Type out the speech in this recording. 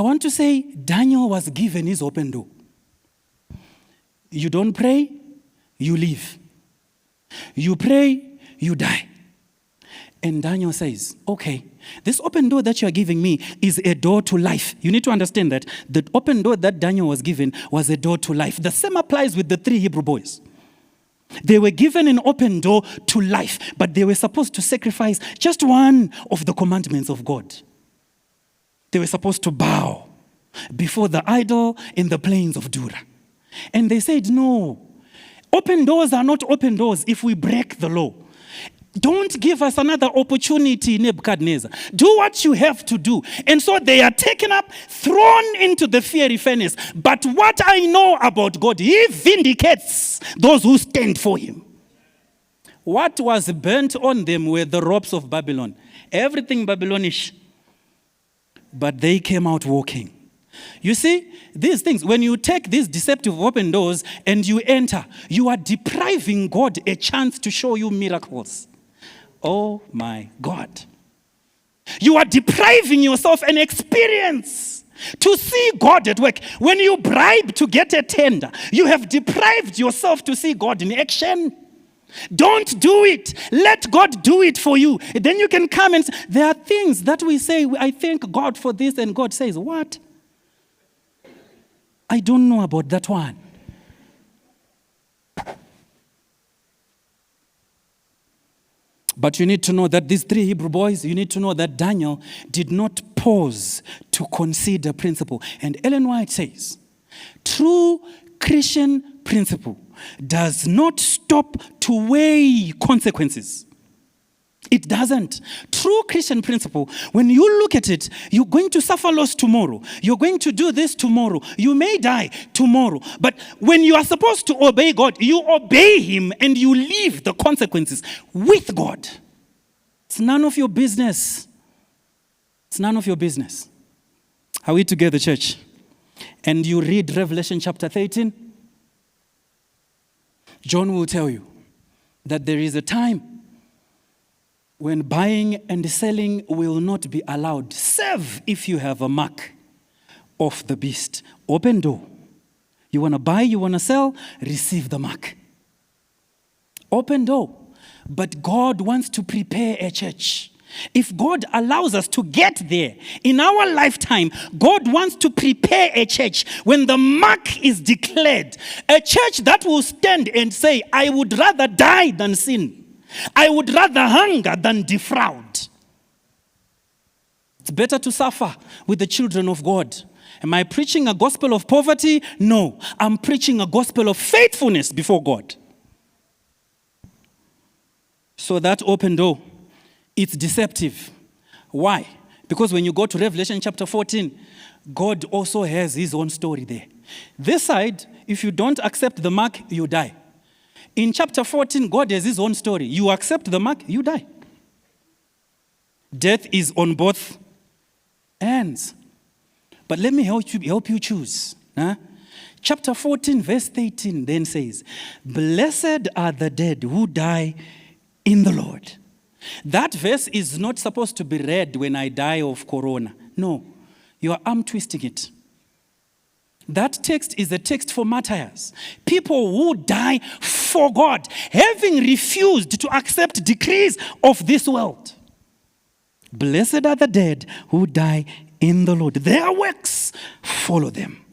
I want to say Daniel was given his open door. You don't pray, you leave. You pray, you die. And Daniel says, okay, this open door that you are giving me is a door to life. You need to understand that the open door that Daniel was given was a door to life. The same applies with the 3 Hebrew boys. They were given an open door to life, but they were supposed to sacrifice just one of the commandments of God. They were supposed to bow before the idol in the plains of Dura. And they said, no, open doors are not open doors if we break the law. Don't give us another opportunity, Nebuchadnezzar. Do what you have to do. And so they are taken up, thrown into the fiery furnace. But what I know about God, he vindicates those who stand for him. What was burnt on them were the ropes of Babylon. Everything Babylonish. But they came out walking. You see, these things, when you take these deceptive open doors and you enter, you are depriving God a chance to show you miracles. Oh my God. You are depriving yourself an experience to see God at work. When you bribe to get a tender, you have deprived yourself to see God in action. Don't do it. Let God do it for you. Then you can come and say, there are things that we say, I thank God for this, and God says, what? I don't know about that one. But you need to know that these 3 Hebrew boys, you need to know that Daniel did not pause to consider principle. And Ellen White says, true Christian principle does not stop to weigh consequences. It doesn't. True Christian principle, when you look at it, you're going to suffer loss tomorrow. You're going to do this tomorrow. You may die tomorrow. But when you are supposed to obey God, you obey him and you leave the consequences with God. It's none of your business. It's none of your business. Are we together, church? And you read Revelation chapter 13, John will tell you that there is a time when buying and selling will not be allowed, save if you have a mark of the beast. Open door. You want to buy, you want to sell, receive the mark. Open door. But God wants to prepare a church. If God allows us to get there in our lifetime, God wants to prepare a church when the mark is declared. A church that will stand and say, I would rather die than sin. I would rather hunger than defraud. It's better to suffer with the children of God. Am I preaching a gospel of poverty? No. I'm preaching a gospel of faithfulness before God. So that open door, it's deceptive. Why? Because when you go to Revelation chapter 14, God also has his own story there. This side, if you don't accept the mark, you die. In chapter 14, God has his own story. You accept the mark, you die. Death is on both ends. But let me help you choose. Chapter 14, verse 13 then says, blessed are the dead who die in the Lord. That verse is not supposed to be read when I die of corona. No, you are arm twisting it. That text is a text for martyrs. People who die for God, having refused to accept decrees of this world. Blessed are the dead who die in the Lord. Their works follow them.